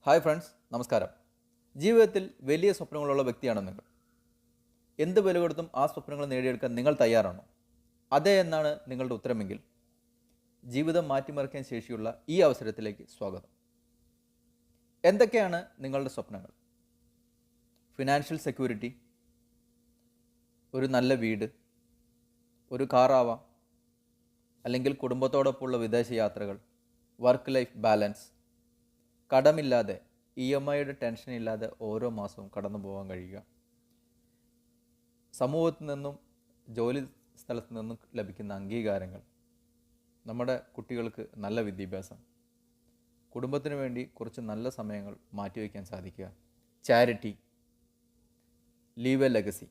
Hi friends, നമസ്കാരം. ജീവിതത്തിൽ വലിയ സ്വപ്നങ്ങളുള്ള വ്യക്തിയാണോ നിങ്ങൾ? എന്ത് വില കൊടുത്തും ആ സ്വപ്നങ്ങൾ നേടിയെടുക്കാൻ നിങ്ങൾ തയ്യാറാണോ? അതെ എന്നാണ് നിങ്ങളുടെ ഉത്തരമെങ്കിൽ ജീവിതം മാറ്റിമറിക്കാൻ ശേഷിയുള്ള ഈ അവസരത്തിലേക്ക് സ്വാഗതം. എന്തൊക്കെയാണ് നിങ്ങളുടെ സ്വപ്നങ്ങൾ? ഫിനാൻഷ്യൽ സെക്യൂരിറ്റി, ഒരു നല്ല വീട്, ഒരു കാറാവാം, അല്ലെങ്കിൽ കുടുംബത്തോടൊപ്പമുള്ള വിദേശ യാത്രകൾ, വർക്ക് ലൈഫ് ബാലൻസ്, കടമില്ലാതെ EMIയുടെ ടെൻഷനില്ലാതെ ഓരോ മാസവും കടന്നു പോകാൻ കഴിയുക, സമൂഹത്തിൽ നിന്നും ജോലി സ്ഥലത്ത് നിന്നും ലഭിക്കുന്ന അംഗീകാരങ്ങൾ, നമ്മുടെ കുട്ടികൾക്ക് നല്ല വിദ്യാഭ്യാസം, കുടുംബത്തിന് വേണ്ടി കുറച്ച് നല്ല സമയങ്ങൾ മാറ്റിവെക്കാൻ സാധിക്കുക, ചാരിറ്റി, ലീവ് എ ലെഗസി.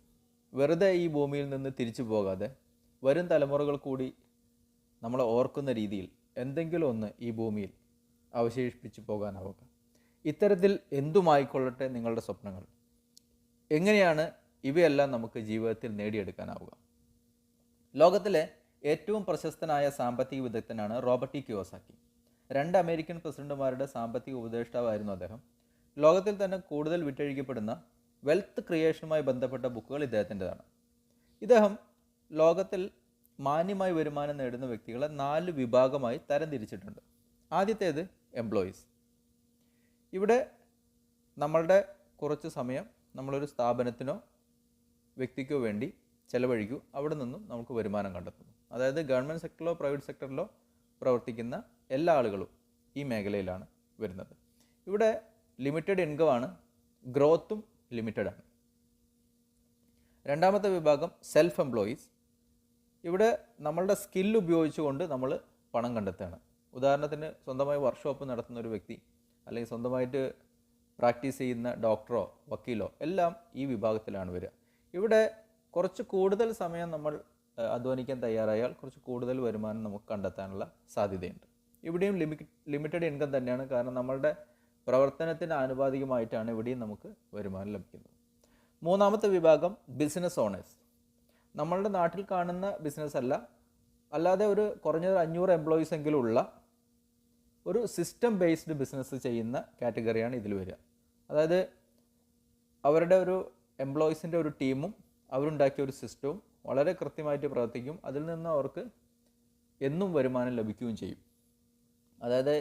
വെറുതെ ഈ ഭൂമിയിൽ നിന്ന് തിരിച്ചു പോകാതെ വരും തലമുറകൾ കൂടി നമ്മളെ ഓർക്കുന്ന രീതിയിൽ എന്തെങ്കിലും ഒന്ന് ഈ ഭൂമിയിൽ അവശേഷിപ്പിച്ചു പോകാനാവുക. ഇത്തരത്തിൽ എന്തുമായിക്കൊള്ളട്ടെ നിങ്ങളുടെ സ്വപ്നങ്ങൾ. എങ്ങനെയാണ് ഇവയെല്ലാം നമുക്ക് ജീവിതത്തിൽ നേടിയെടുക്കാനാവുക? ലോകത്തിലെ ഏറ്റവും പ്രശസ്തനായ സാമ്പത്തിക വിദഗ്ധനാണ് റോബർട്ട് ടി കിയോസാക്കി. 2 അമേരിക്കൻ പ്രസിഡന്റുമാരുടെ സാമ്പത്തിക ഉപദേഷ്ടാവായിരുന്നു അദ്ദേഹം. ലോകത്തിൽ തന്നെ കൂടുതൽ വിറ്റഴിക്കപ്പെടുന്ന വെൽത്ത് ക്രിയേഷനുമായി ബന്ധപ്പെട്ട ബുക്കുകൾ ഇദ്ദേഹത്തിൻ്റെതാണ്. ഇദ്ദേഹം ലോകത്തിൽ മാന്യമായി വരുമാനം നേടുന്ന വ്യക്തികളെ 4 വിഭാഗമായി തരംതിരിച്ചിട്ടുണ്ട്. ആദ്യത്തേത് എംപ്ലോയീസ്. ഇവിടെ നമ്മളുടെ കുറച്ച് സമയം നമ്മളൊരു സ്ഥാപനത്തിനോ വ്യക്തിക്കോ വേണ്ടി ചെലവഴിക്കൂ, അവിടെ നിന്നും നമുക്ക് വരുമാനം കണ്ടെത്തുന്നു. അതായത് ഗവൺമെൻറ് സെക്ടറിലോ പ്രൈവറ്റ് സെക്ടറിലോ പ്രവർത്തിക്കുന്ന എല്ലാ ആളുകളും ഈ മേഖലയിലാണ് വരുന്നത്. ഇവിടെ ലിമിറ്റഡ് ഇൻകമാണ്, ഗ്രോത്തും ലിമിറ്റഡാണ്. രണ്ടാമത്തെ വിഭാഗം സെൽഫ് എംപ്ലോയീസ്. ഇവിടെ നമ്മളുടെ സ്കിൽ ഉപയോഗിച്ചുകൊണ്ട് നമ്മൾ പണം കണ്ടെത്തുകയാണ്. ഉദാഹരണത്തിന് സ്വന്തമായി വർക്ക്ഷോപ്പ് നടത്തുന്ന ഒരു വ്യക്തി, അല്ലെങ്കിൽ സ്വന്തമായിട്ട് പ്രാക്ടീസ് ചെയ്യുന്ന ഡോക്ടറോ വക്കീലോ എല്ലാം ഈ വിഭാഗത്തിലാണ് വരിക. ഇവിടെ കുറച്ച് കൂടുതൽ സമയം നമ്മൾ അധ്വാനിക്കാൻ തയ്യാറായാൽ കുറച്ച് കൂടുതൽ വരുമാനം നമുക്ക് കണ്ടെത്താനുള്ള സാധ്യതയുണ്ട്. ഇവിടെയും ലിമിറ്റഡ് ഇൻകം തന്നെയാണ്, കാരണം നമ്മളുടെ പ്രവർത്തനത്തിന് ആനുപാതികമായിട്ടാണ് ഇവിടെയും നമുക്ക് വരുമാനം ലഭിക്കുന്നത്. മൂന്നാമത്തെ വിഭാഗം ബിസിനസ് ഓണേഴ്സ്. നമ്മളുടെ നാട്ടിൽ കാണുന്ന ബിസിനസ് അല്ല, അല്ലാതെ ഒരു കുറഞ്ഞത് 500 എംപ്ലോയീസ് എങ്കിലും ഉള്ള ഒരു സിസ്റ്റം ബേസ്ഡ് ബിസിനസ് ചെയ്യുന്ന കാറ്റഗറിയാണ് ഇതിൽ വരിക. അതായത് അവരുടെ ഒരു എംപ്ലോയീസിൻ്റെ ഒരു ടീമും അവരുണ്ടാക്കിയ ഒരു സിസ്റ്റവും വളരെ കൃത്യമായിട്ട് പ്രവർത്തിക്കും. അതിൽ നിന്ന് അവർക്ക് എന്നും വരുമാനം ലഭിക്കുകയും ചെയ്യും. അതായത്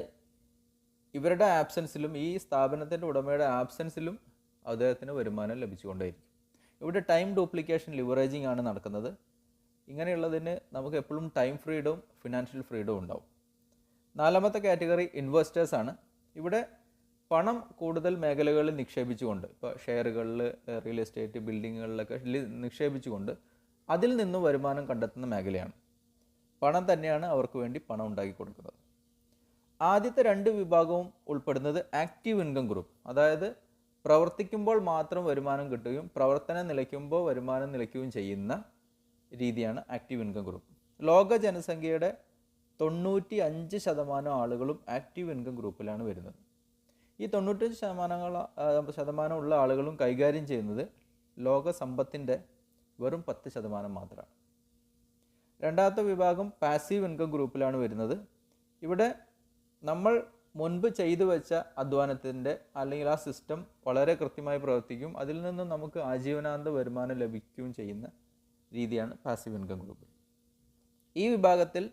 ഇവരുടെ ആബ്സെൻസിലും ഈ സ്ഥാപനത്തിൻ്റെ ഉടമയുടെ ആബ്സെൻസിലും അദ്ദേഹത്തിന് വരുമാനം ലഭിച്ചുകൊണ്ടേയിരിക്കും. ഇവിടെ ടൈം ഡ്യൂപ്ലിക്കേഷൻ, ലിവറേജിങ് ആണ് നടക്കുന്നത്. ഇങ്ങനെയുള്ളതിന് നമുക്ക് എപ്പോഴും ടൈം ഫ്രീഡവും ഫിനാൻഷ്യൽ ഫ്രീഡവും ഉണ്ടാവും. നാലാമത്തെ കാറ്റഗറി ഇൻവെസ്റ്റേഴ്സ് ആണ്. ഇവിടെ പണം കൂടുതൽ മേഖലകളിൽ നിക്ഷേപിച്ചുകൊണ്ട്, ഇപ്പോൾ ഷെയറുകളിൽ, റിയൽ എസ്റ്റേറ്റ്, ബിൽഡിങ്ങുകളിലൊക്കെ നിക്ഷേപിച്ചുകൊണ്ട് അതിൽ നിന്നും വരുമാനം കണ്ടെത്തുന്ന മേഖലയാണ്. പണം തന്നെയാണ് അവർക്ക് വേണ്ടി പണം ഉണ്ടാക്കി കൊടുക്കുന്നത്. ആദ്യത്തെ 2 വിഭാഗവും ഉൾപ്പെടുന്നത് ആക്റ്റീവ് ഇൻകം ഗ്രൂപ്പ്. അതായത് പ്രവർത്തിക്കുമ്പോൾ മാത്രം വരുമാനം കിട്ടുകയും പ്രവർത്തനം നിലയ്ക്കുമ്പോൾ വരുമാനം നിലയ്ക്കുകയും ചെയ്യുന്ന രീതിയാണ് ആക്റ്റീവ് ഇൻകം ഗ്രൂപ്പ്. ലോക ജനസംഖ്യയുടെ 95% ആളുകളും ആക്റ്റീവ് ഇൻകം ഗ്രൂപ്പിലാണ് വരുന്നത്. ഈ 95% ഉള്ള ആളുകളും കൈകാര്യം ചെയ്യുന്നത് ലോക സമ്പത്തിൻ്റെ വെറും 10% മാത്രമാണ്. രണ്ടാമത്തെ വിഭാഗം പാസീവ് ഇൻകം ഗ്രൂപ്പിലാണ് വരുന്നത്. ഇവിടെ നമ്മൾ മുൻപ് ചെയ്തു വെച്ച അധ്വാനത്തിൻ്റെ അല്ലെങ്കിൽ ആ സിസ്റ്റം വളരെ കൃത്യമായി പ്രവർത്തിക്കും, അതിൽ നിന്നും നമുക്ക് ആജീവനാന്ത വരുമാനം ലഭിക്കുകയും ചെയ്യുന്ന രീതിയാണ് പാസീവ് ഇൻകം ഗ്രൂപ്പ്. ഈ വിഭാഗത്തിൽ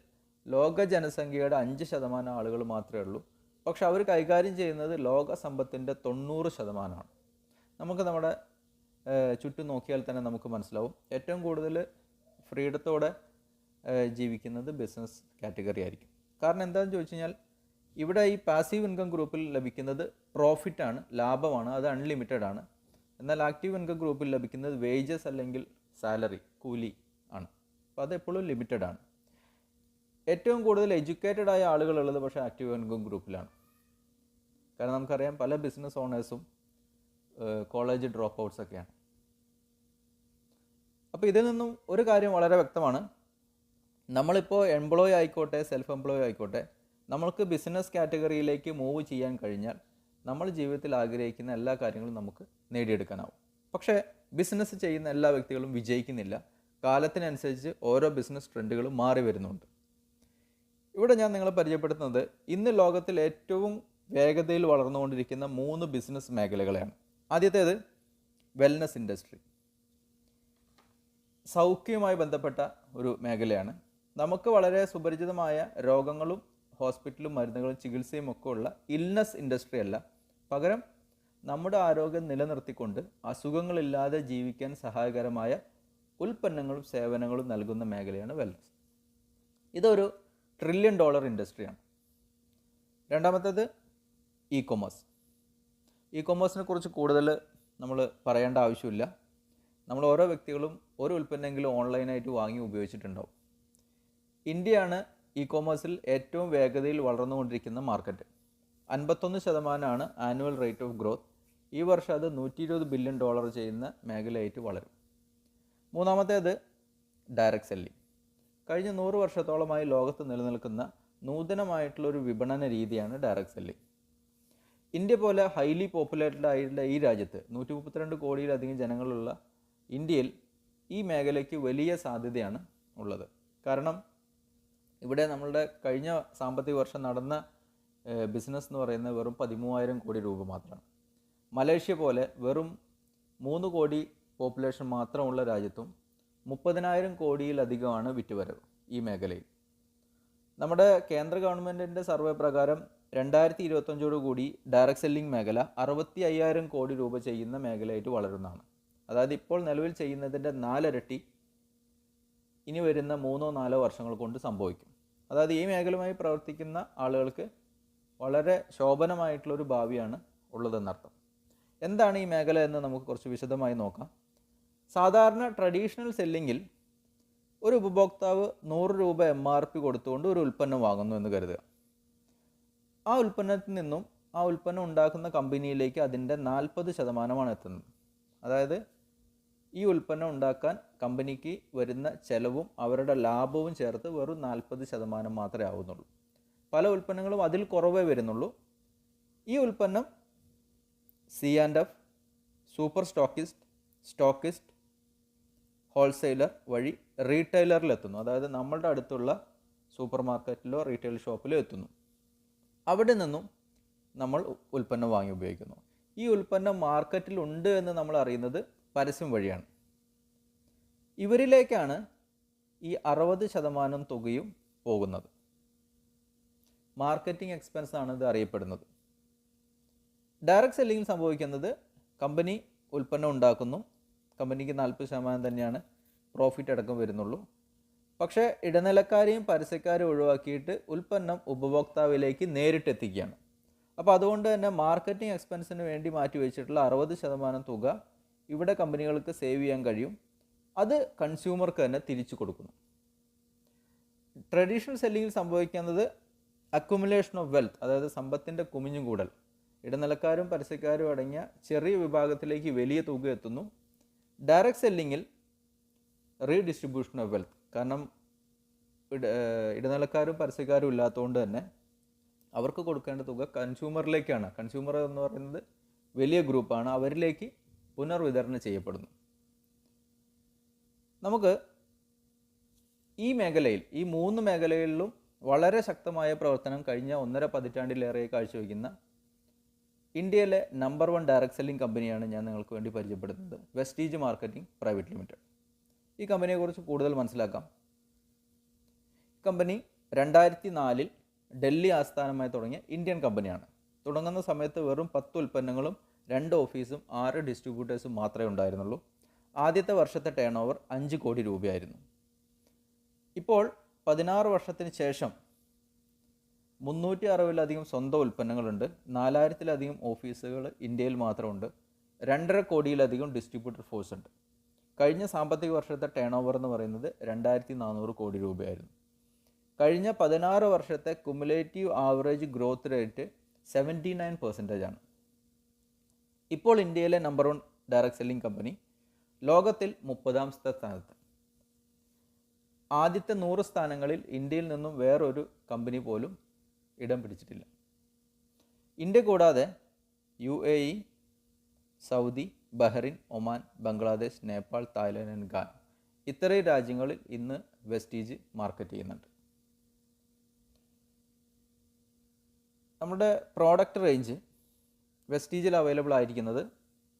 ലോക ജനസംഖ്യയുടെ 5% ആളുകൾ മാത്രമേ ഉള്ളൂ. പക്ഷെ അവർ കൈകാര്യം ചെയ്യുന്നത് ലോക സമ്പത്തിൻ്റെ 90%. നമുക്ക് നമ്മുടെ ചുറ്റും നോക്കിയാൽ തന്നെ നമുക്ക് മനസ്സിലാവും, ഏറ്റവും കൂടുതൽ ഫ്രീഡത്തോടെ ജീവിക്കുന്നത് ബിസിനസ് കാറ്റഗറി ആയിരിക്കും. കാരണം എന്താണെന്ന് ചോദിച്ചു കഴിഞ്ഞാൽ ഇവിടെ ഈ പാസീവ് ഇൻകം ഗ്രൂപ്പിൽ ലഭിക്കുന്നത് പ്രോഫിറ്റാണ്, ലാഭമാണ്, അത് അൺലിമിറ്റഡ് ആണ്. എന്നാൽ ആക്റ്റീവ് ഇൻകം ഗ്രൂപ്പിൽ ലഭിക്കുന്നത് വേജസ് അല്ലെങ്കിൽ സാലറി, കൂലി ആണ്. അപ്പോൾ അത് എപ്പോഴും ലിമിറ്റഡ് ആണ്. ഏറ്റവും കൂടുതൽ എഡ്യൂക്കേറ്റഡ് ആയ ആളുകളുള്ളത് പക്ഷേ ആക്റ്റീവ് ഇൻകം ഗ്രൂപ്പിലാണ്. കാരണം നമുക്കറിയാം പല ബിസിനസ് ഓണേഴ്സും കോളേജ് ഡ്രോപ്പ് ഔട്ട്സൊക്കെയാണ്. അപ്പോൾ ഇതിൽ നിന്നും ഒരു കാര്യം വളരെ വ്യക്തമാണ്, നമ്മളിപ്പോൾ എംപ്ലോയി ആയിക്കോട്ടെ സെൽഫ് എംപ്ലോയി ആയിക്കോട്ടെ, നമ്മൾക്ക് ബിസിനസ് കാറ്റഗറിയിലേക്ക് മൂവ് ചെയ്യാൻ കഴിഞ്ഞാൽ നമ്മൾ ജീവിതത്തിൽ ആഗ്രഹിക്കുന്ന എല്ലാ കാര്യങ്ങളും നമുക്ക് നേടിയെടുക്കാനാവും. പക്ഷേ ബിസിനസ് ചെയ്യുന്ന എല്ലാ വ്യക്തികളും വിജയിക്കുന്നില്ല. കാലത്തിനനുസരിച്ച് ഓരോ ബിസിനസ് ട്രെൻഡുകളും മാറി വരുന്നുണ്ട്. ഇവിടെ ഞാൻ നിങ്ങളെ പരിചയപ്പെടുത്തുന്നത് ഇന്ന് ലോകത്തിൽ ഏറ്റവും വേഗതയിൽ വളർന്നുകൊണ്ടിരിക്കുന്ന 3 ബിസിനസ് മേഖലകളാണ്. ആദ്യത്തേത് വെൽനസ് ഇൻഡസ്ട്രി. സൗഖ്യവുമായി ബന്ധപ്പെട്ട ഒരു മേഖലയാണ്. നമുക്ക് വളരെ സുപരിചിതമായ രോഗങ്ങളും ഹോസ്പിറ്റലും മരുന്നുകളും ചികിത്സയും ഒക്കെ ഉള്ള ഇൽനസ് ഇൻഡസ്ട്രി അല്ല, പകരം നമ്മുടെ ആരോഗ്യം നിലനിർത്തിക്കൊണ്ട് അസുഖങ്ങളില്ലാതെ ജീവിക്കാൻ സഹായകരമായ ഉൽപ്പന്നങ്ങളും സേവനങ്ങളും നൽകുന്ന മേഖലയാണ് വെൽനസ്. ഇതൊരു $1 ട്രില്യൺ ഇൻഡസ്ട്രിയാണ്. രണ്ടാമത്തേത് ഇ കൊമേഴ്സ്. ഇ കൊമേഴ്സിനെ കുറിച്ച് കൂടുതൽ നമ്മൾ പറയേണ്ട ആവശ്യമില്ല. നമ്മൾ ഓരോ വ്യക്തികളും ഒരു ഉൽപ്പന്നമെങ്കിലും ഓൺലൈനായിട്ട് വാങ്ങി ഉപയോഗിച്ചിട്ടുണ്ടാവും. ഇന്ത്യയാണ് ഇ കൊമേഴ്സിൽ ഏറ്റവും വേഗതയിൽ വളർന്നുകൊണ്ടിരിക്കുന്ന market. 51% annual rate of growth. ഈ വർഷം അത് $120 ബില്യൺ ചെയ്യുന്ന മേഖലയായിട്ട് വളരും. മൂന്നാമത്തേത് ഡയറക്റ്റ് സെല്ലിംഗ്. കഴിഞ്ഞ 100 വർഷത്തോളമായി ലോകത്ത് നിലനിൽക്കുന്ന നൂതനമായിട്ടുള്ളൊരു വിപണന രീതിയാണ് ഡയറക്റ്റ് സെല്ലിംഗ്. ഇന്ത്യ പോലെ ഹൈലി പോപ്പുലേറ്റഡ് ആയിട്ടുള്ള ഈ രാജ്യത്ത് 132 കോടിയിലധികം ജനങ്ങളുള്ള ഇന്ത്യയിൽ ഈ മേഖലയ്ക്ക് വലിയ സാധ്യതയാണ് ഉള്ളത്. കാരണം ഇവിടെ നമ്മളുടെ കഴിഞ്ഞ സാമ്പത്തിക വർഷം നടന്ന ബിസിനസ് എന്ന് പറയുന്നത് വെറും 13,000 കോടി രൂപ മാത്രമാണ്. മലേഷ്യ പോലെ വെറും 3 കോടി പോപ്പുലേഷൻ മാത്രമുള്ള രാജ്യത്തും 30,000 കോടിയിലധികമാണ് വിറ്റുവരവ് ഈ മേഖലയിൽ. നമ്മുടെ കേന്ദ്ര ഗവൺമെൻറ്റിൻ്റെ സർവേ പ്രകാരം 2025 കൂടി ഡയറക്റ്റ് സെല്ലിംഗ് മേഖല 65,000 കോടി രൂപ ചെയ്യുന്ന മേഖലയായിട്ട് വളരുന്നതാണ്. അതായത് ഇപ്പോൾ നിലവിൽ ചെയ്യുന്നതിൻ്റെ 4 ഇരട്ടി ഇനി വരുന്ന 3-4 വർഷങ്ങൾ കൊണ്ട് സംഭവിക്കും. അതായത് ഈ മേഖലയുമായി പ്രവർത്തിക്കുന്ന ആളുകൾക്ക് വളരെ ശോഭനമായിട്ടുള്ളൊരു ഭാവിയാണ് ഉള്ളതെന്നർത്ഥം. എന്താണ് ഈ മേഖല എന്ന് നമുക്ക് കുറച്ച് വിശദമായി നോക്കാം. സാധാരണ ട്രഡീഷണൽ സെല്ലിങ്ങിൽ ഒരു ഉപഭോക്താവ് 100 രൂപ MRP കൊടുത്തുകൊണ്ട് ഒരു ഉൽപ്പന്നം വാങ്ങുന്നു എന്ന് കരുതുക. ആ ഉൽപ്പന്നത്തിൽ നിന്നും ആ ഉൽപ്പന്നം ഉണ്ടാക്കുന്ന കമ്പനിയിലേക്ക് അതിൻ്റെ 40% എത്തുന്നത്. അതായത് ഈ ഉൽപ്പന്നം ഉണ്ടാക്കാൻ കമ്പനിക്ക് വരുന്ന ചെലവും അവരുടെ ലാഭവും ചേർത്ത് വെറും 40% മാത്രമേ ആവുന്നുള്ളൂ. പല ഉൽപ്പന്നങ്ങളും അതിൽ കുറവേ വരുന്നുള്ളൂ. ഈ ഉൽപ്പന്നം C&F, സൂപ്പർ സ്റ്റോക്കിസ്റ്റ്, ഹോൾസെയിലർ വഴി റീറ്റെയിലറിലെത്തുന്നു. അതായത് നമ്മളുടെ അടുത്തുള്ള സൂപ്പർ മാർക്കറ്റിലോ റീറ്റെയിൽ ഷോപ്പിലോ എത്തുന്നു. അവിടെ നിന്നും നമ്മൾ ഉൽപ്പന്നം വാങ്ങി ഉപയോഗിക്കുന്നു. ഈ ഉൽപ്പന്നം മാർക്കറ്റിൽ ഉണ്ട് എന്ന് നമ്മൾ അറിയുന്നത് പരസ്യം വഴിയാണ്. ഇവരിലേക്കാണ് ഈ 60% തുകയും പോകുന്നത്. മാർക്കറ്റിംഗ് എക്സ്പെൻസ് ആണ് ഇത് അറിയപ്പെടുന്നത്. ഡയറക്റ്റ് സെല്ലിങ്ങിൽ സംഭവിക്കുന്നത് കമ്പനി ഉൽപ്പന്നം ഉണ്ടാക്കുന്നു, കമ്പനിക്ക് 40% തന്നെയാണ് പ്രോഫിറ്റ് അടക്കം വരുന്നുള്ളൂ. പക്ഷേ ഇടനിലക്കാരെയും പരസ്യക്കാരെയും ഒഴിവാക്കിയിട്ട് ഉൽപ്പന്നം ഉപഭോക്താവിലേക്ക് നേരിട്ട് എത്തിക്കുകയാണ്. അപ്പോൾ അതുകൊണ്ട് തന്നെ മാർക്കറ്റിംഗ് എക്സ്പെൻസിന് വേണ്ടി മാറ്റി വെച്ചിട്ടുള്ള 60% തുക ഇവിടെ കമ്പനികൾക്ക് സേവ് ചെയ്യാൻ കഴിയും. അത് കൺസ്യൂമർക്ക് തന്നെ തിരിച്ചു കൊടുക്കുന്നു. ട്രഡീഷണൽ സെല്ലിങ്ങിൽ സംഭവിക്കുന്നത് അക്യുമുലേഷൻ ഓഫ് വെൽത്ത്, അതായത് സമ്പത്തിൻ്റെ കുമിഞ്ഞുകൂടൽ. ഇടനിലക്കാരും പരസ്യക്കാരും അടങ്ങിയ ചെറിയ വിഭാഗത്തിലേക്ക് വലിയ തുക എത്തുന്നു. ഡയറക്റ്റ് സെല്ലിങ്ങിൽ റീഡിസ്ട്രിബ്യൂഷൻ ഓഫ് വെൽത്ത്. കാരണം ഇടനിലക്കാരും പരസ്യക്കാരും ഇല്ലാത്തതുകൊണ്ട് തന്നെ അവർക്ക് കൊടുക്കേണ്ട തുക കൺസ്യൂമറിലേക്കാണ്. കൺസ്യൂമർ എന്ന് പറയുന്നത് വലിയ ഗ്രൂപ്പാണ്, അവരിലേക്ക് പുനർവിതരണം ചെയ്യപ്പെടുന്നു. നമുക്ക് ഈ മേഖലയിൽ, ഈ 3 മേഖലകളിലും വളരെ ശക്തമായ പ്രവർത്തനം കഴിഞ്ഞ 1.5 പതിറ്റാണ്ടിലേറെ കാഴ്ചവെക്കുന്ന ഇന്ത്യയിലെ നമ്പർ 1 ഡയറക്റ്റ് സെല്ലിംഗ് കമ്പനിയാണ് ഞാൻ നിങ്ങൾക്ക് വേണ്ടി പരിചയപ്പെടുത്തുന്നത്, വെസ്റ്റീജ് മാർക്കറ്റിംഗ് പ്രൈവറ്റ് ലിമിറ്റഡ്. ഈ കമ്പനിയെക്കുറിച്ച് കൂടുതൽ മനസ്സിലാക്കാം. കമ്പനി 2004 ഡൽഹി ആസ്ഥാനമായി തുടങ്ങിയ ഇന്ത്യൻ കമ്പനിയാണ്. തുടങ്ങുന്ന സമയത്ത് വെറും 10 ഉൽപ്പന്നങ്ങളും 2 ഓഫീസും 6 ഡിസ്ട്രിബ്യൂട്ടേഴ്സും മാത്രമേ ഉണ്ടായിരുന്നുള്ളൂ. ആദ്യത്തെ വർഷത്തെ ടേൺ ഓവർ 5 കോടി രൂപയായിരുന്നു. ഇപ്പോൾ 16 വർഷത്തിന് ശേഷം 360-ലധികം സ്വന്തം ഉൽപ്പന്നങ്ങളുണ്ട്, 4000-ലധികം ഓഫീസുകൾ ഇന്ത്യയിൽ മാത്രമുണ്ട്, 2.5 കോടിയിലധികം ഡിസ്ട്രിബ്യൂട്ടർ ഫോഴ്സ് ഉണ്ട്. കഴിഞ്ഞ സാമ്പത്തിക വർഷത്തെ ടേൺ ഓവർ എന്ന് പറയുന്നത് 2400 കോടി രൂപയായിരുന്നു. കഴിഞ്ഞ 16 വർഷത്തെ കുമുലേറ്റീവ് ആവറേജ് ഗ്രോത്ത് റേറ്റ് 79% ആണ്. ഇപ്പോൾ ഇന്ത്യയിലെ നമ്പർ 1 ഡയറക്റ്റ് സെല്ലിംഗ് കമ്പനി ലോകത്തിൽ 30ാമത്തെ സ്ഥാനത്ത്. ആദ്യത്തെ 100 സ്ഥാനങ്ങളിൽ ഇന്ത്യയിൽ നിന്നും വേറൊരു കമ്പനി പോലും ഇടം പിടിച്ചിട്ടില്ല. ഇന്ത്യ കൂടാതെ UAE, Saudi, Bahrain, Oman, Bangladesh, Nepal, Thailand and Ghana ഇത്രയും രാജ്യങ്ങളിൽ ഇന്ന് വെസ്റ്റീജ് മാർക്കറ്റ് ചെയ്യുന്നുണ്ട്. നമ്മുടെ പ്രോഡക്റ്റ് റേഞ്ച് വെസ്റ്റീജിൽ അവൈലബിൾ ആയിരിക്കുന്നത്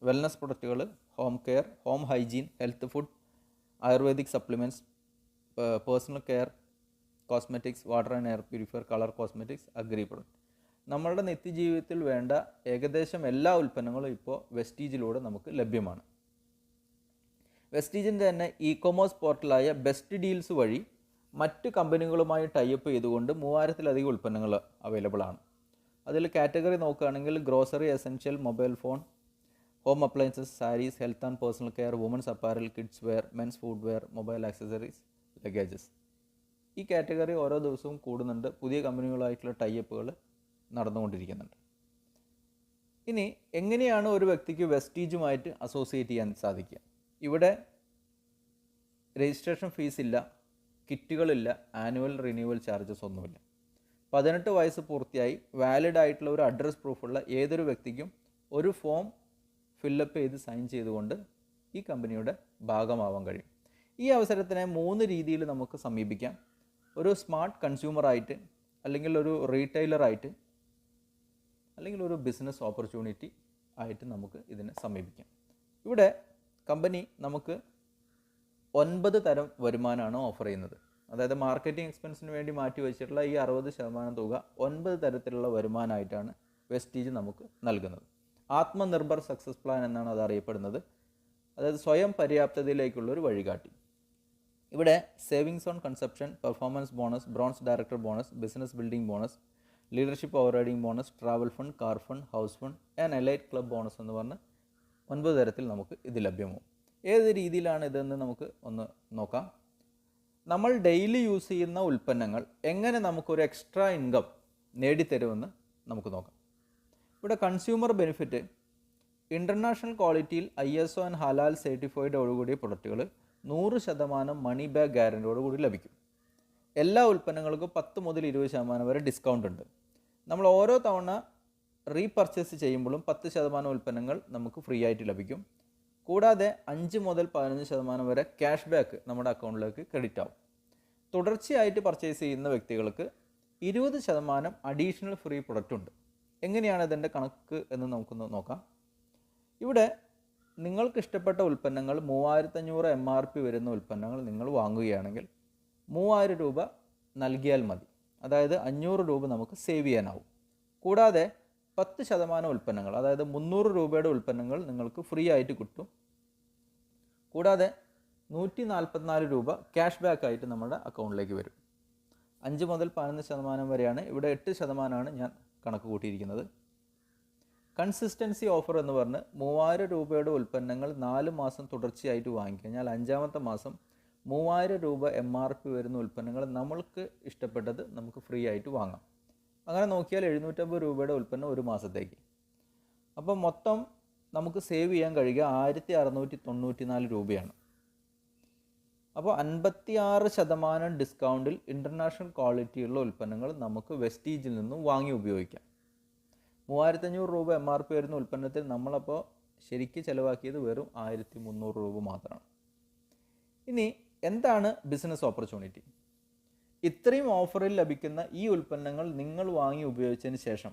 വെൽനസ് പ്രൊഡക്റ്റുകൾ, home care, home hygiene, health food, ayurvedic supplements, personal care, cosmetics, water and air purifier, colour cosmetics, agri product. നമ്മളുടെ നിത്യജീവിതത്തിൽ വേണ്ട ഏകദേശം എല്ലാ ഉൽപ്പന്നങ്ങളും ഇപ്പോൾ വെസ്റ്റീജിലൂടെ നമുക്ക് ലഭ്യമാണ്. വെസ്റ്റീജിൻ്റെ തന്നെ ഇ കൊമേഴ്സ് പോർട്ടലായ ബെസ്റ്റ് ഡീൽസ് വഴി മറ്റ് കമ്പനികളുമായി ടൈപ്പ് ചെയ്തുകൊണ്ട് 3000-ലധികം ഉൽപ്പന്നങ്ങൾ അവൈലബിൾ ആണ്. അതിൽ കാറ്റഗറി നോക്കുകയാണെങ്കിൽ grocery, essential, mobile phone, home appliances, saris, health and personal care, women's apparel, kids wear, men's food wear, mobile accessories, luggages. ഈ കാറ്റഗറി ഓരോ ദിവസവും കൂടുന്നുണ്ട്. പുതിയ കമ്പനികളായിട്ടുള്ള ടൈപ്പുകൾ നടന്നുകൊണ്ടിരിക്കുന്നുണ്ട്. ഇനി എങ്ങനെയാണ് ഒരു വ്യക്തിക്ക് വെസ്റ്റീജുമായിട്ട് അസോസിയേറ്റ് ചെയ്യാൻ സാധിക്കുക? ഇവിടെ രജിസ്ട്രേഷൻ ഫീസ് ഇല്ല, കിറ്റുകളില്ല, ആനുവൽ റിന്യൂവൽ ചാർജസ് ഒന്നുമില്ല. 18 വയസ്സ് പൂർത്തിയായി വാലിഡ് ആയിട്ടുള്ള ഒരു അഡ്രസ് പ്രൂഫുള്ള ഏതൊരു വ്യക്തിക്കും ഒരു ഫോം ഫില്ലപ്പ് ചെയ്ത് സൈൻ ചെയ്തുകൊണ്ട് ഈ കമ്പനിയുടെ ഭാഗമാവാൻ കഴിയും. ഈ അവസരത്തിനെ 3 രീതിയിൽ നമുക്ക് സമീപിക്കാം. ഒരു സ്മാർട്ട് കൺസ്യൂമറായിട്ട്, അല്ലെങ്കിൽ ഒരു റീറ്റെയിലറായിട്ട്, അല്ലെങ്കിൽ ഒരു ബിസിനസ് ഓപ്പർച്യൂണിറ്റി ആയിട്ട് നമുക്ക് ഇതിനെ സമീപിക്കാം. ഇവിടെ കമ്പനി നമുക്ക് 9 തരം വരുമാനമാണ് ഓഫർ ചെയ്യുന്നത്. അതായത് മാർക്കറ്റിംഗ് എക്സ്പെൻസിന് വേണ്ടി മാറ്റി വെച്ചിട്ടുള്ള ഈ 60% തുക 9 തരത്തിലുള്ള വരുമാനമായിട്ടാണ് വെസ്റ്റീജ് നമുക്ക് നൽകുന്നത്. ആത്മനിർഭർ സക്സസ് പ്ലാൻ എന്നാണ് അത് അറിയപ്പെടുന്നത്. അതായത് സ്വയം പര്യാപ്തതയിലേക്കുള്ളൊരു വഴികാട്ടി. ഇവിടെ savings on consumption, performance bonus, bronze director bonus, business building bonus, leadership over riding bonus, travel fund, car fund, house fund and elite club bonus എന്ന് പറഞ്ഞ് 9 തരത്തിൽ നമുക്ക് ഇത് ലഭ്യമാവും. ഏത് രീതിയിലാണ് ഇതെന്ന് നമുക്ക് ഒന്ന് നോക്കാം. നമ്മൾ ഡെയിലി യൂസ് ചെയ്യുന്ന ഉൽപ്പന്നങ്ങൾ എങ്ങനെ നമുക്കൊരു എക്സ്ട്രാ ഇൻകം നേടിത്തരുമെന്ന് നമുക്ക് നോക്കാം. ഇവിടെ കൺസ്യൂമർ ബെനിഫിറ്റ്, ഇൻ്റർനാഷണൽ ക്വാളിറ്റിയിൽ ISO ആൻഡ് ഹലാൽ സർട്ടിഫൈഡോടുകൂടിയ പ്രൊഡക്റ്റുകൾ 100% മണി ബാക്ക് ഗ്യാരൻറ്റിയോടുകൂടി ലഭിക്കും. എല്ലാ ഉൽപ്പന്നങ്ങൾക്കും 10 മുതൽ 20% വരെ ഡിസ്കൗണ്ട് ഉണ്ട്. നമ്മൾ ഓരോ തവണ റീപർച്ചേസ് ചെയ്യുമ്പോഴും 10% ഉൽപ്പന്നങ്ങൾ നമുക്ക് ഫ്രീ ആയിട്ട് ലഭിക്കും. കൂടാതെ 5 മുതൽ 15% വരെ ക്യാഷ് ബാക്ക് നമ്മുടെ അക്കൗണ്ടിലേക്ക് ക്രെഡിറ്റ് ആവും. തുടർച്ചയായിട്ട് പർച്ചേസ് ചെയ്യുന്ന വ്യക്തികൾക്ക് 20% അഡീഷണൽ ഫ്രീ പ്രൊഡക്റ്റ് ഉണ്ട്. എങ്ങനെയാണ് ഇതിൻ്റെ കണക്ക് എന്ന് നമുക്കൊന്ന് നോക്കാം. ഇവിടെ നിങ്ങൾക്ക് ഇഷ്ടപ്പെട്ട ഉൽപ്പന്നങ്ങൾ 3500 MRP വരുന്ന ഉൽപ്പന്നങ്ങൾ നിങ്ങൾ വാങ്ങുകയാണെങ്കിൽ 3000 രൂപ നൽകിയാൽ മതി. അതായത് 500 രൂപ നമുക്ക് സേവ് ചെയ്യാനാവും. കൂടാതെ 10% ഉൽപ്പന്നങ്ങൾ, അതായത് 300 രൂപയുടെ ഉൽപ്പന്നങ്ങൾ നിങ്ങൾക്ക് ഫ്രീ ആയിട്ട് കിട്ടും. കൂടാതെ 144 രൂപ ക്യാഷ് ബാക്ക് ആയിട്ട് നമ്മുടെ അക്കൗണ്ടിലേക്ക് വരും. 5 മുതൽ 15% വരെയാണ്. ഇവിടെ 8% ഞാൻ കണക്ക് കൂട്ടിയിരിക്കുന്നത്. കൺസിസ്റ്റൻസി ഓഫർ എന്ന് പറഞ്ഞ് 3000 രൂപയുടെ ഉൽപ്പന്നങ്ങൾ 4 മാസം തുടർച്ചയായിട്ട് വാങ്ങിക്കഴിഞ്ഞാൽ 5-ാമത്തെ മാസം 3000 രൂപ MRP വരുന്ന ഉൽപ്പന്നങ്ങൾ നമ്മൾക്ക് ഇഷ്ടപ്പെട്ടത് നമുക്ക് ഫ്രീ ആയിട്ട് വാങ്ങാം. അങ്ങനെ നോക്കിയാൽ 750 രൂപയുടെ ഉൽപ്പന്നം ഒരു മാസത്തേക്ക്. അപ്പോൾ മൊത്തം നമുക്ക് സേവ് ചെയ്യാൻ കഴിയുക 1694 രൂപയാണ്. അപ്പോൾ 56% ഡിസ്കൗണ്ടിൽ ഇൻ്റർനാഷണൽ ക്വാളിറ്റിയുള്ള ഉൽപ്പന്നങ്ങൾ നമുക്ക് വെസ്റ്റീജിൽ നിന്നും വാങ്ങി ഉപയോഗിക്കാം. 3500 രൂപ MRP വരുന്ന ഉൽപ്പന്നത്തിൽ നമ്മളപ്പോൾ ശരിക്ക് ചിലവാക്കിയത് വെറും 1300 രൂപ മാത്രമാണ്. ഇനി എന്താണ് ബിസിനസ് ഓപ്പർച്യൂണിറ്റി? ഇത്രയും ഓഫറിൽ ലഭിക്കുന്ന ഈ ഉൽപ്പന്നങ്ങൾ നിങ്ങൾ വാങ്ങി ഉപയോഗിച്ചതിന് ശേഷം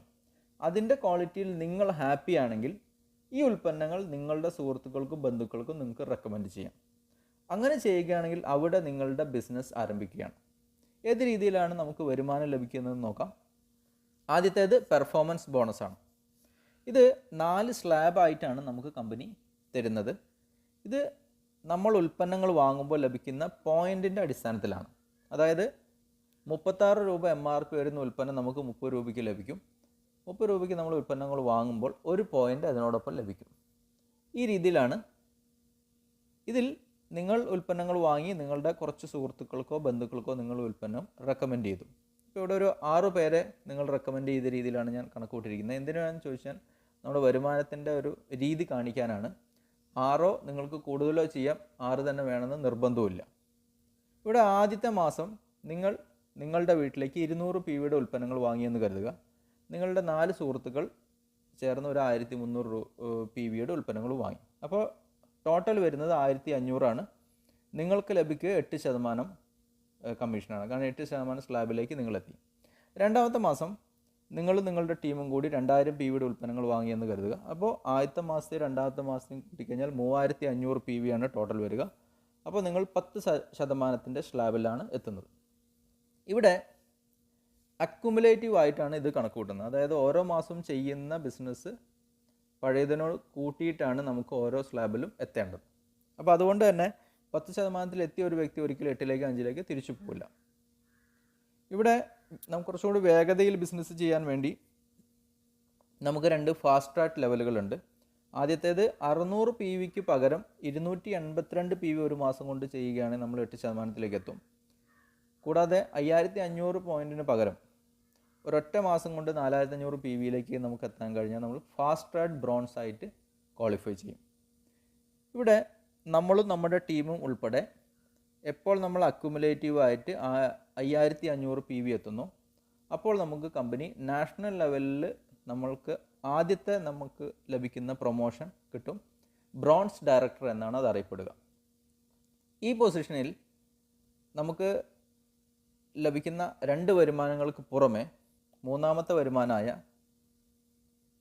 അതിൻ്റെ ക്വാളിറ്റിയിൽ നിങ്ങൾ ഹാപ്പി ആണെങ്കിൽ ഈ ഉൽപ്പന്നങ്ങൾ നിങ്ങളുടെ സുഹൃത്തുക്കൾക്കും ബന്ധുക്കൾക്കും നിങ്ങൾക്ക് റെക്കമെൻഡ് ചെയ്യാം. അങ്ങനെ ചെയ്യുകയാണെങ്കിൽ അവിടെ നിങ്ങളുടെ ബിസിനസ് ആരംഭിക്കുകയാണ്. ഏത് രീതിയിലാണ് നമുക്ക് വരുമാനം ലഭിക്കുന്നതെന്ന് നോക്കാം. ആദ്യത്തേത് പെർഫോമൻസ് ബോണസാണ്. ഇത് 4 സ്ലാബായിട്ടാണ് നമുക്ക് കമ്പനി തരുന്നത്. ഇത് നമ്മൾ ഉൽപ്പന്നങ്ങൾ വാങ്ങുമ്പോൾ ലഭിക്കുന്ന പോയിൻറ്റിൻ്റെ അടിസ്ഥാനത്തിലാണ്. അതായത് 36 രൂപ MRP വരുന്ന ഉൽപ്പന്നം നമുക്ക് 30 രൂപയ്ക്ക് ലഭിക്കും. 30 രൂപയ്ക്ക് നമ്മൾ ഉൽപ്പന്നങ്ങൾ വാങ്ങുമ്പോൾ ഒരു പോയിൻ്റ് അതിനോടൊപ്പം ലഭിക്കും. ഈ രീതിയിലാണ്. ഇതിൽ നിങ്ങൾ ഉൽപ്പന്നങ്ങൾ വാങ്ങി നിങ്ങളുടെ കുറച്ച് സുഹൃത്തുക്കൾക്കോ ബന്ധുക്കൾക്കോ നിങ്ങൾ ഉൽപ്പന്നം റെക്കമെൻഡ് ചെയ്തു. ഇപ്പോൾ ഇവിടെ ഒരു 6 പേരെ നിങ്ങൾ റെക്കമെൻഡ് ചെയ്ത രീതിയിലാണ് ഞാൻ കണക്കൂട്ടിയിരിക്കുന്നത്. എന്തിനാണെന്ന് ചോദിച്ചാൽ നമ്മുടെ വരുമാനത്തിൻ്റെ ഒരു രീതി കാണിക്കാനാണ്. 6 നിങ്ങൾക്ക് കൂടുതലോ ചെയ്യാം, 6 തന്നെ വേണമെന്ന് നിർബന്ധവുമില്ല. ഇവിടെ ആദ്യത്തെ മാസം നിങ്ങളുടെ വീട്ടിലേക്ക് 200 PVയുടെ ഉൽപ്പന്നങ്ങൾ വാങ്ങിയെന്ന് കരുതുക. നിങ്ങളുടെ 4 സുഹൃത്തുക്കൾ ചേർന്ന് ഒരു 1300 PVയുടെ ഉൽപ്പന്നങ്ങൾ വാങ്ങി. അപ്പോൾ ടോട്ടൽ വരുന്നത് 1500 ആണ്. നിങ്ങൾക്ക് ലഭിക്കുക 8% കമ്മീഷനാണ്. കാരണം 8% സ്ലാബിലേക്ക് നിങ്ങളെത്തി. രണ്ടാമത്തെ മാസം നിങ്ങളും നിങ്ങളുടെ ടീമും കൂടി 2000 PV ഉൽപ്പന്നങ്ങൾ വാങ്ങിയെന്ന് കരുതുക. അപ്പോൾ ആദ്യത്തെ മാസത്തെ രണ്ടാമത്തെ മാസത്തെയും കൂട്ടിക്കഴിഞ്ഞാൽ 3500 PV ആണ് ടോട്ടൽ വരിക. അപ്പോൾ നിങ്ങൾ 10% സ്ലാബിലാണ് എത്തുന്നത്. ഇവിടെ അക്യുമുലേറ്റീവ് ആയിട്ടാണ് ഇത് കണക്ക് കൂട്ടുന്നത്. അതായത് ഓരോ മാസവും ചെയ്യുന്ന ബിസിനസ് പഴയതിനോട് കൂട്ടിയിട്ടാണ് നമുക്ക് ഓരോ സ്ലാബിലും എത്തേണ്ടത്. അപ്പോൾ അതുകൊണ്ട് തന്നെ 10% എത്തിയ ഒരു വ്യക്തി ഒരിക്കലും 8ലേക്ക് 5ലേക്ക് തിരിച്ചു പോകില്ല. ഇവിടെ നമുക്ക് കുറച്ചുകൂടി വേഗതയിൽ ബിസിനസ് ചെയ്യാൻ വേണ്ടി നമുക്ക് 2 ഫാസ്റ്റ് ട്രാക്ക് ലെവലുകളുണ്ട്. ആദ്യത്തേത് 600 PVക്ക് പകരം 282 PV ഒരു മാസം കൊണ്ട് ചെയ്യുകയാണെങ്കിൽ നമ്മൾ 8%ലേക്ക് എത്തും. കൂടാതെ 5500 പോയിൻറ്റിന് പകരം ഒരൊറ്റ മാസം കൊണ്ട് 4500 PVയിലേക്ക് നമുക്ക് എത്താൻ കഴിഞ്ഞാൽ നമ്മൾ ഫാസ്റ്റ് ട്രാക്ക് ബ്രോൺസ് ആയിട്ട് ക്വാളിഫൈ ചെയ്യും. ഇവിടെ നമ്മളും നമ്മുടെ ടീമും ഉൾപ്പെടെ എപ്പോൾ നമ്മൾ അക്യുമുലേറ്റീവ് ആയിട്ട് 5500 PV എത്തുന്നു, അപ്പോൾ നമുക്ക് കമ്പനി നാഷണൽ ലെവലിൽ നമ്മൾക്ക് ആദ്യത്തെ നമുക്ക് ലഭിക്കുന്ന പ്രൊമോഷൻ കിട്ടും. ബ്രോൺസ് ഡയറക്ടർ എന്നാണ് അത് അറിയപ്പെടുക. ഈ പൊസിഷനിൽ നമുക്ക് ലഭിക്കുന്ന 2 വരുമാനങ്ങൾക്ക് പുറമെ മൂന്നാമത്തെ വരുമാനമായ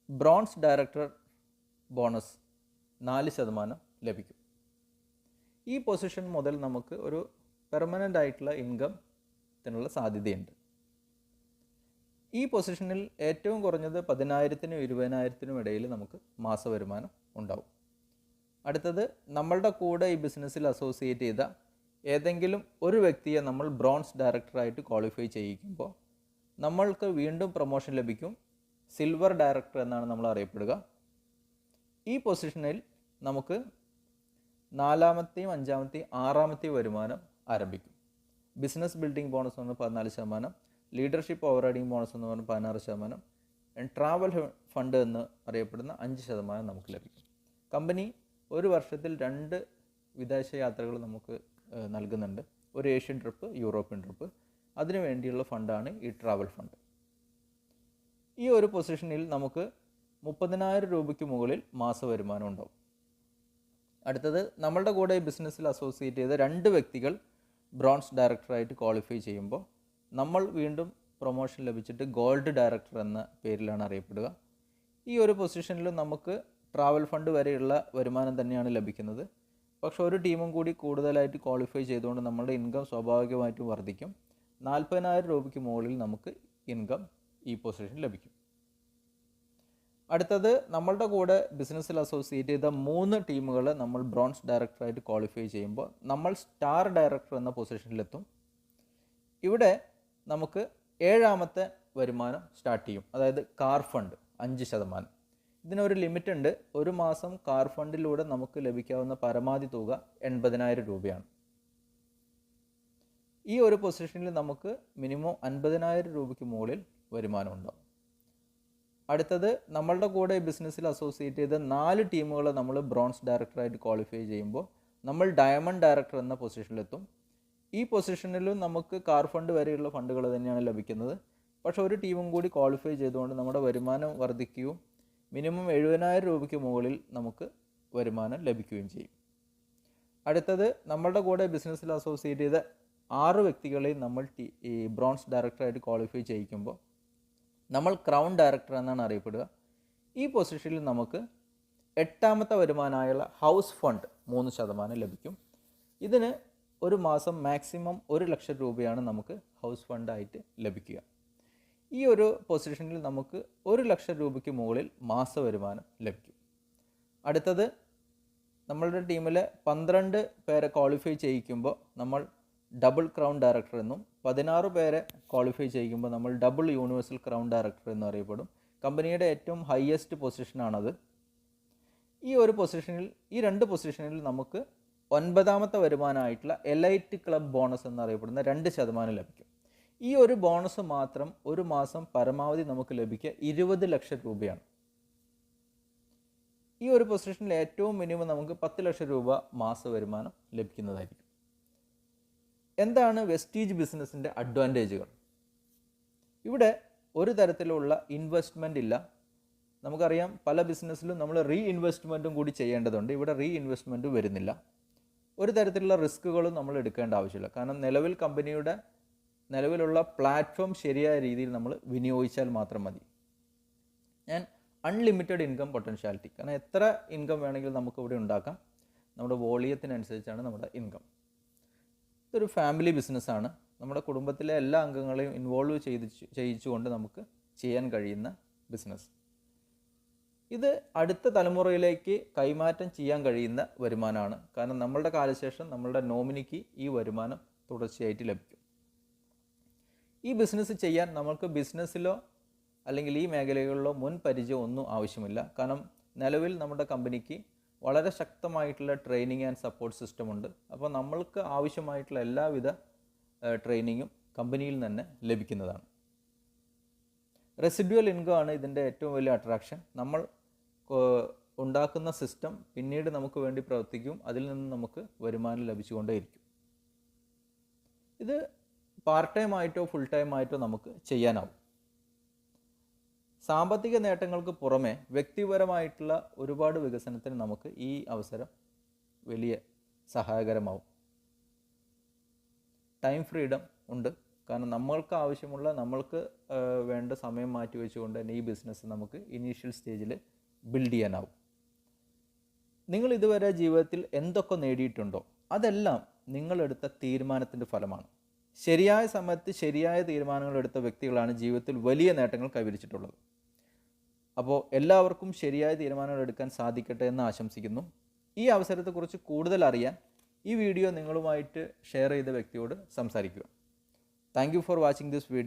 ബ്രോൺസ് ഡയറക്ടർ ബോണസ് 4% ലഭിക്കും. ഈ പൊസിഷൻ മുതൽ നമുക്ക് ഒരു പെർമനൻ്റ് ആയിട്ടുള്ള ഇൻകത്തിനുള്ള സാധ്യതയുണ്ട്. ഈ പൊസിഷനിൽ ഏറ്റവും കുറഞ്ഞത് 10,000-നും 20,000-നും ഇടയിൽ നമുക്ക് മാസവരുമാനം ഉണ്ടാവും. അടുത്തത്, നമ്മളുടെ കൂടെ ഈ ബിസിനസ്സിൽ അസോസിയേറ്റ് ചെയ്ത ഏതെങ്കിലും ഒരു വ്യക്തിയെ നമ്മൾ ബ്രോൺസ് ഡയറക്ടറായിട്ട് ക്വാളിഫൈ ചെയ്യിക്കുമ്പോൾ നമ്മൾക്ക് വീണ്ടും പ്രൊമോഷൻ ലഭിക്കും. സിൽവർ ഡയറക്ടർ എന്നാണ് നമ്മൾ അറിയപ്പെടുക. ഈ പൊസിഷനിൽ നമുക്ക് 4-ാമത്തെയും 5-ാമത്തെയും 6-ാമത്തെയും വരുമാനം ആരംഭിക്കും. ബിസിനസ് ബിൽഡിംഗ് ബോണസ് എന്ന് പറഞ്ഞാൽ 14%, ലീഡർഷിപ്പ് ഓവർ റൈഡിംഗ് ബോണസ് എന്ന് പറഞ്ഞാൽ 16%, ട്രാവൽ ഫണ്ട് എന്ന് അറിയപ്പെടുന്ന 5% നമുക്ക് ലഭിക്കും. കമ്പനി ഒരു വർഷത്തിൽ 2 വിദേശ യാത്രകൾ നമുക്ക് നൽകുന്നുണ്ട്. ഒരു ഏഷ്യൻ ട്രിപ്പ്, യൂറോപ്യൻ ട്രിപ്പ്. അതിനു വേണ്ടിയുള്ള ഫണ്ടാണ് ഈ ട്രാവൽ ഫണ്ട്. ഈ ഒരു പൊസിഷനിൽ നമുക്ക് 30,000 രൂപയ്ക്ക് മുകളിൽ മാസവരുമാനം ഉണ്ടാവും. അടുത്തത്, നമ്മളുടെ കൂടെ ബിസിനസ്സിൽ അസോസിയേറ്റ് ചെയ്ത 2 വ്യക്തികൾ ബ്രോൺസ് ഡയറക്ടറായിട്ട് ക്വാളിഫൈ ചെയ്യുമ്പോൾ നമ്മൾ വീണ്ടും പ്രൊമോഷൻ ലഭിച്ചിട്ട് ഗോൾഡ് ഡയറക്ടർ എന്ന പേരിലാണ് അറിയപ്പെടുക. ഈ ഒരു പൊസിഷനിലും നമുക്ക് ട്രാവൽ ഫണ്ട് വരെയുള്ള വരുമാനം തന്നെയാണ് ലഭിക്കുന്നത്. പക്ഷെ ഒരു ടീമും കൂടി കൂടുതലായിട്ട് ക്വാളിഫൈ ചെയ്തുകൊണ്ട് നമ്മുടെ ഇൻകം സ്വാഭാവികമായിട്ടും വർദ്ധിക്കും. 40,000 രൂപയ്ക്ക് മുകളിൽ നമുക്ക് ഇൻകം ഈ പൊസിഷൻ ലഭിക്കും. അടുത്തത്, നമ്മളുടെ കൂടെ ബിസിനസ്സിൽ അസോസിയേറ്റ് ചെയ്ത 3 ടീമുകൾ നമ്മൾ ബ്രോൺസ് ഡയറക്ടറായിട്ട് ക്വാളിഫൈ ചെയ്യുമ്പോൾ നമ്മൾ സ്റ്റാർ ഡയറക്ടർ എന്ന പൊസിഷനിലെത്തും. ഇവിടെ നമുക്ക് 7-ാമത്തെ വരുമാനം സ്റ്റാർട്ട് ചെയ്യും. അതായത് കാർ ഫണ്ട് 5%. ഇതിനൊരു ലിമിറ്റ് ഉണ്ട്. ഒരു മാസം കാർ ഫണ്ടിലൂടെ നമുക്ക് ലഭിക്കാവുന്ന പരമാവധി തുക 80,000 രൂപയാണ്. ഈ ഒരു പൊസിഷനിൽ നമുക്ക് മിനിമം 50,000 രൂപയ്ക്ക് മുകളിൽ വരുമാനം ഉണ്ടാകും. അടുത്തത്, നമ്മളുടെ കൂടെ ബിസിനസ്സിൽ അസോസിയേറ്റ് ചെയ്ത 4 ടീമുകളെ നമ്മൾ ബ്രോൺസ് ഡയറക്ടറായിട്ട് ക്വാളിഫൈ ചെയ്യുമ്പോൾ നമ്മൾ ഡയമണ്ട് ഡയറക്ടർ എന്ന പൊസിഷനിലെത്തും. ഈ പൊസിഷനിലും നമുക്ക് കാർ ഫണ്ട് വരെയുള്ള ഫണ്ടുകൾ തന്നെയാണ് ലഭിക്കുന്നത്. പക്ഷെ ഒരു ടീമും കൂടി ക്വാളിഫൈ ചെയ്തുകൊണ്ട് നമ്മുടെ വരുമാനം വർദ്ധിക്കുകയും മിനിമം 70,000 രൂപയ്ക്ക് മുകളിൽ നമുക്ക് വരുമാനം ലഭിക്കുകയും ചെയ്യും. അടുത്തത്, നമ്മളുടെ കൂടെ ബിസിനസ്സിൽ അസോസിയേറ്റ് ചെയ്ത 6 വ്യക്തികളെയും നമ്മൾ ഈ ബ്രോൺസ് ഡയറക്ടറായിട്ട് ക്വാളിഫൈ ചെയ്യിക്കുമ്പോൾ നമ്മൾ ക്രൗൺ ഡയറക്ടർ എന്നാണ് അറിയപ്പെടുക. ഈ പൊസിഷനിൽ നമുക്ക് 8-ാമത്തെ വരുമാനമായുള്ള ഹൗസ് ഫണ്ട് 3% ലഭിക്കും. ഇതിന് ഒരു മാസം മാക്സിമം 1 ലക്ഷം രൂപയാണ് നമുക്ക് ഹൗസ് ഫണ്ടായിട്ട് ലഭിക്കുക. ഈ ഒരു പൊസിഷനിൽ നമുക്ക് 1 ലക്ഷം രൂപയ്ക്ക് മുകളിൽ മാസവരുമാനം ലഭിക്കും. അടുത്തത്, നമ്മളുടെ ടീമിലെ 12 പേരെ ക്വാളിഫൈ ചെയ്യിക്കുമ്പോൾ നമ്മൾ ഡബിൾ ക്രൗൺ ഡയറക്ടർ എന്നും 16 പേരെ ക്വാളിഫൈ ചെയ്യുമ്പോൾ നമ്മൾ ഡബിൾ യൂണിവേഴ്സൽ ക്രൗൺ ഡയറക്ടർ എന്നും അറിയപ്പെടും. കമ്പനിയുടെ ഏറ്റവും ഹയസ്റ്റ് പൊസിഷനാണത്. ഈ ഒരു പൊസിഷനിൽ, ഈ 2 പൊസിഷനിൽ നമുക്ക് 9-ാമത്തെ വരുമാനമായിട്ടുള്ള എലൈറ്റ് ക്ലബ് ബോണസ് എന്നറിയപ്പെടുന്ന 2% ലഭിക്കും. ഈ ഒരു ബോണസ് മാത്രം ഒരു മാസം പരമാവധി നമുക്ക് ലഭിക്കുക 20 ലക്ഷം രൂപയാണ്. ഈ ഒരു പൊസിഷനിൽ ഏറ്റവും മിനിമം നമുക്ക് 10 ലക്ഷം രൂപ മാസവരുമാനം ലഭിക്കുന്നതായിരിക്കും. എന്താണ് വെസ്റ്റീജ് ബിസിനസ്സിൻ്റെ അഡ്വാൻറ്റേജുകൾ? ഇവിടെ ഒരു തരത്തിലുള്ള ഇൻവെസ്റ്റ്മെൻ്റ് ഇല്ല. നമുക്കറിയാം, പല ബിസിനസ്സിലും നമ്മൾ ഇൻവെസ്റ്റ്മെൻറ്റും കൂടി ചെയ്യേണ്ടതുണ്ട്. ഇവിടെ ഇൻവെസ്റ്റ്മെൻറ്റ് വരുന്നില്ല. ഒരു തരത്തിലുള്ള റിസ്ക്കുകളും നമ്മൾ എടുക്കേണ്ട ആവശ്യമില്ല. കാരണം നിലവിൽ കമ്പനിയുടെ നിലവിലുള്ള പ്ലാറ്റ്ഫോം ശരിയായ രീതിയിൽ നമ്മൾ വിനിയോഗിച്ചാൽ മാത്രം മതി. ഞാൻ അൺലിമിറ്റഡ് ഇൻകം പൊട്ടൻഷ്യാലിറ്റി, കാരണം എത്ര ഇൻകം വേണമെങ്കിലും നമുക്ക് ഇവിടെ ഉണ്ടാക്കാം. നമ്മുടെ വോളിയത്തിനനുസരിച്ചാണ് നമ്മുടെ ഇൻകം. ഇതൊരു ഫാമിലി ബിസിനസ്സാണ്. നമ്മുടെ കുടുംബത്തിലെ എല്ലാ അംഗങ്ങളെയും ഇൻവോൾവ് ചെയ്യിച്ചുകൊണ്ട് നമുക്ക് ചെയ്യാൻ കഴിയുന്ന ബിസിനസ്. ഇത് അടുത്ത തലമുറയിലേക്ക് കൈമാറ്റം ചെയ്യാൻ കഴിയുന്ന വരുമാനമാണ്. കാരണം നമ്മളുടെ കാലശേഷം നമ്മളുടെ നോമിനിക്ക് ഈ വരുമാനം തുടർച്ചയായിട്ട് ലഭിക്കും. ഈ ബിസിനസ് ചെയ്യാൻ നമ്മൾക്ക് ബിസിനസ്സിലോ അല്ലെങ്കിൽ ഈ മേഖലകളിലോ മുൻ പരിചയം ഒന്നും ആവശ്യമില്ല. കാരണം നിലവിൽ നമ്മുടെ കമ്പനിക്ക് വളരെ ശക്തമായിട്ടുള്ള ട്രെയിനിങ് ആൻഡ് സപ്പോർട്ട് സിസ്റ്റം ഉണ്ട്. അപ്പോൾ നമ്മൾക്ക് ആവശ്യമായിട്ടുള്ള എല്ലാവിധ ട്രെയിനിങ്ങും കമ്പനിയിൽ തന്നെ ലഭിക്കുന്നതാണ്. റെസിഡ്യുവൽ ഇൻകം ആണ് ഇതിൻ്റെ ഏറ്റവും വലിയ അട്രാക്ഷൻ. നമ്മൾ ഉണ്ടാക്കുന്ന സിസ്റ്റം പിന്നീട് നമുക്ക് വേണ്ടി പ്രവർത്തിക്കും, അതിൽ നിന്ന് നമുക്ക് വരുമാനം ലഭിച്ചുകൊണ്ടേയിരിക്കും. ഇത് പാർട്ട് ടൈം ആയിട്ടോ ഫുൾ ടൈം ആയിട്ടോ നമുക്ക് ചെയ്യാനാവും. സാമ്പത്തിക നേട്ടങ്ങൾക്ക് പുറമെ വ്യക്തിപരമായിട്ടുള്ള ഒരുപാട് വികസനത്തിന് നമുക്ക് ഈ അവസരം വലിയ സഹായകരമാവും. ടൈം ഫ്രീഡം ഉണ്ട്. കാരണം നമ്മൾക്ക് ആവശ്യമുള്ള നമ്മൾക്ക് വേണ്ട സമയം മാറ്റി വെച്ചുകൊണ്ട് തന്നെ ഈ ബിസിനസ് നമുക്ക് ഇനീഷ്യൽ സ്റ്റേജിൽ ബിൽഡ് ചെയ്യാനാവും. നിങ്ങൾ ഇതുവരെ ജീവിതത്തിൽ എന്തൊക്കെ നേടിയിട്ടുണ്ടോ അതെല്ലാം നിങ്ങളെടുത്ത തീരുമാനത്തിൻ്റെ ഫലമാണ്. ശരിയായ സമയത്ത് ശരിയായ തീരുമാനങ്ങൾ എടുത്ത വ്യക്തികളാണ് ജീവിതത്തിൽ വലിയ നേട്ടങ്ങൾ കൈവരിച്ചിട്ടുള്ളത്. അപ്പോൾ എല്ലാവർക്കും ശരിയായ തീരുമാനങ്ങൾ എടുക്കാൻ സാധിക്കട്ടെ എന്ന് ആശംസിക്കുന്നു. ഈ അവസരത്തെക്കുറിച്ച് കൂടുതൽ അറിയാൻ ഈ വീഡിയോ നിങ്ങളുമായിട്ട് ഷെയർ ചെയ്ത വ്യക്തിയോട് സംസാരിക്കുക. Thank you for watching this video.